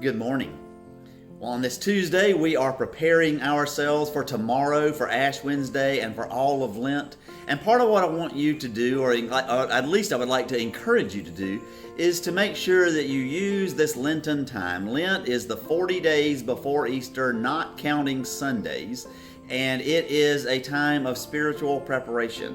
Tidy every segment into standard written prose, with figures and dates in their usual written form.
Good morning. Well, on this Tuesday, we are preparing ourselves for tomorrow, for Ash Wednesday, and for all of Lent. And part of what I want you to do, or at least I would like to encourage you to do, is to make sure that you use this Lenten time. Lent is the 40 days before Easter, not counting Sundays, and it is a time of spiritual preparation.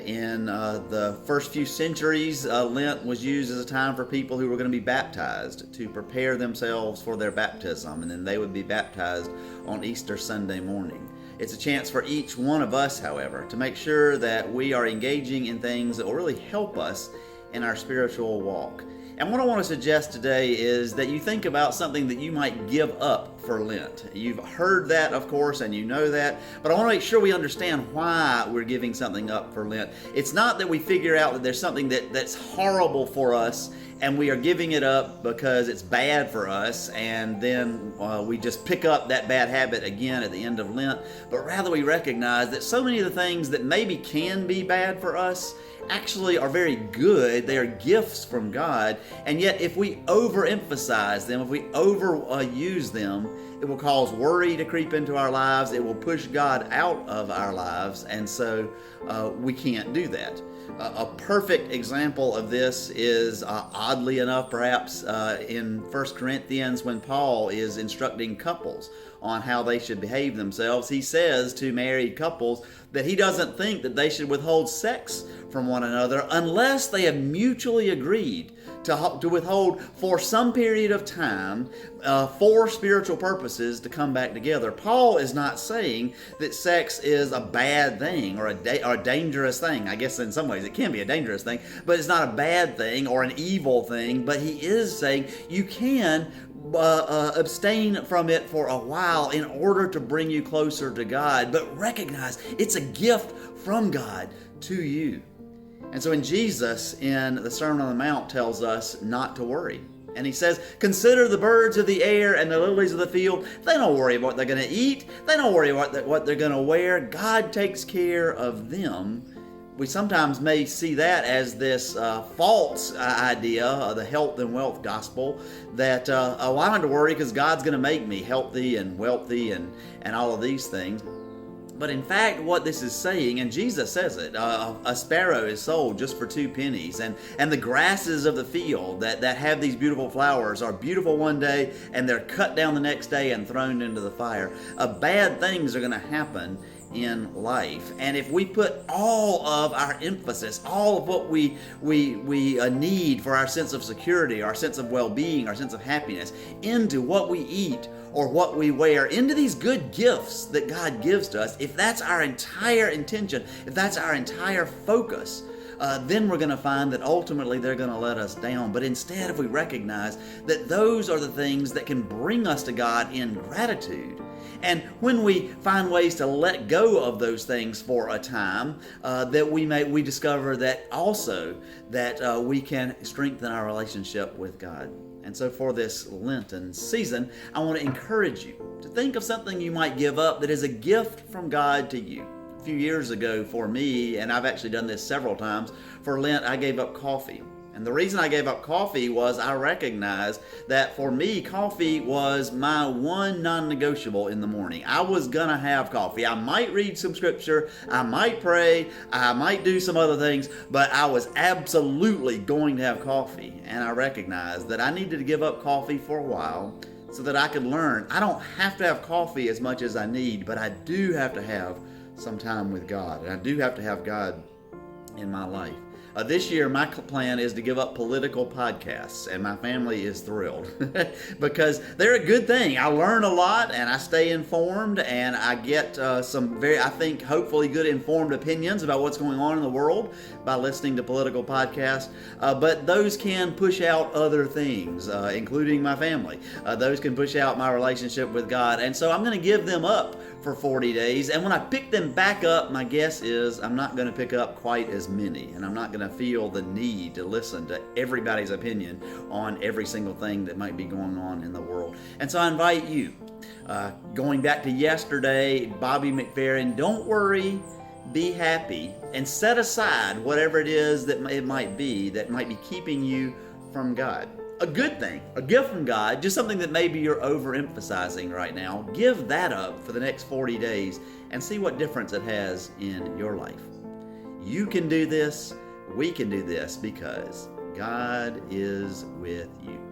In the first few centuries, Lent was used as a time for people who were going to be baptized to prepare themselves for their baptism, and then they would be baptized on Easter Sunday morning. It's a chance for each one of us, however, to make sure that we are engaging in things that will really help us in our spiritual walk. And what I want to suggest today is that you think about something that you might give up for Lent. You've heard that, of course, and you know that, but I want to make sure we understand why we're giving something up for Lent. It's not that we figure out that there's something that's horrible for us and we are giving it up because it's bad for us, and then we just pick up that bad habit again at the end of Lent, but rather we recognize that so many of the things that maybe can be bad for us actually are very good. They are gifts from God, and yet if we overemphasize them, if we overuse them, it will cause worry to creep into our lives. It will push God out of our lives, and so we can't do that. A perfect example of this is, oddly enough, perhaps in 1 Corinthians, when Paul is instructing couples on how they should behave themselves. He says to married couples that he doesn't think that they should withhold sex from one another unless they have mutually agreed to withhold for some period of time for spiritual purposes to come back together. Paul is not saying that sex is a bad thing or a dangerous thing. I guess in some ways it can be a dangerous thing, but it's not a bad thing or an evil thing. But he is saying you can abstain from it for a while in order to bring you closer to God, but recognize it's a gift from God to you. And so in Jesus, in the Sermon on the Mount, tells us not to worry. And he says, consider the birds of the air and the lilies of the field. They don't worry about what they're going to eat. They don't worry about what they're going to wear. God takes care of them. We sometimes may see that as this false idea of the health and wealth gospel, that I don't have to worry because God's going to make me healthy and wealthy and all of these things. But in fact, what this is saying, and Jesus says it, a sparrow is sold just for 2 pennies, and the grasses of the field that have these beautiful flowers are beautiful one day, and they're cut down the next day and thrown into the fire. Bad things are going to happen in life, and if we put all of our emphasis, all of what we need for our sense of security, our sense of well-being, our sense of happiness, into what we eat or what we wear, into these good gifts that God gives to us, if that's our entire intention, if that's our entire focus, then we're going to find that ultimately they're going to let us down. But instead, if we recognize that those are the things that can bring us to God in gratitude, and when we find ways to let go of those things for a time, that we discover that also that we can strengthen our relationship with God. And so for this Lenten season, I want to encourage you to think of something you might give up that is a gift from God to you. A few years ago for me, and I've actually done this several times, for Lent I gave up coffee. And the reason I gave up coffee was I recognized that for me, coffee was my one non-negotiable in the morning. I was going to have coffee. I might read some scripture, I might pray, I might do some other things, but I was absolutely going to have coffee. And I recognized that I needed to give up coffee for a while so that I could learn I don't have to have coffee as much as I need, but I do have to have some time with God. And I do have to have God in my life. This year, my plan is to give up political podcasts, and my family is thrilled because they're a good thing. I learn a lot, and I stay informed, and I get some very, I think, hopefully good informed opinions about what's going on in the world by listening to political podcasts. But those can push out other things, including my family. Those can push out my relationship with God, and so I'm going to give them up for 40 days. And when I pick them back up, my guess is I'm not going to pick up quite as many, and I'm not going to feel the need to listen to everybody's opinion on every single thing that might be going on in the world. And so I invite you, going back to yesterday, Bobby McFerrin, don't worry, be happy, and set aside whatever it is that it might be keeping you from God. a good thing, a gift from God, just something that maybe you're overemphasizing right now, give that up for the next 40 days and see what difference it has in your life. You can do this. We can do this because God is with you.